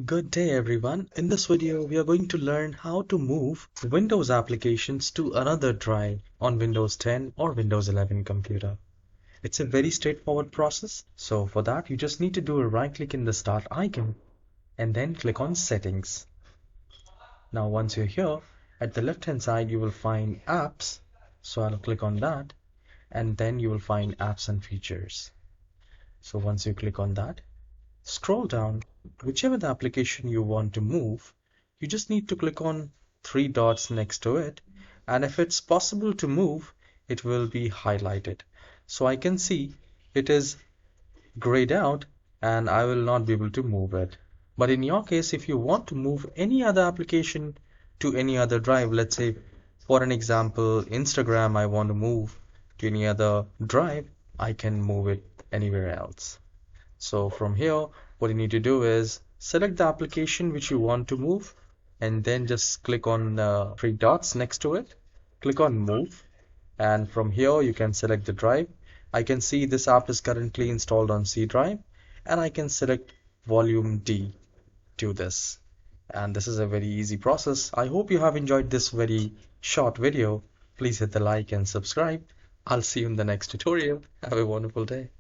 Good day everyone. In this video, we are going to learn how to move Windows applications to another drive on Windows 10 or Windows 11 computer. It's a very straightforward process. So for that, you just need to do a right click in the start icon and then click on settings. Now once you're here, at the left hand side, you will find apps. So I'll click on that and then you will find apps and features. So once you click on that, scroll down, whichever the application you want to move, you just need to click on three dots next to it, and if it's possible to move, it will be highlighted. So I can see it is grayed out and I will not be able to move it. But in your case, if you want to move any other application to any other drive, let's say for an example, Instagram, I want to move to any other drive, I can move it anywhere else. So from here, what you need to do is select the application which you want to move and then just click on the three dots next to it. Click on move, and from here you can select the drive. I can see this app is currently installed on C drive, and I can select volume D to this. And this is a very easy process. I hope you have enjoyed this very short video. Please hit the like and subscribe. I'll see you in the next tutorial. Have a wonderful day.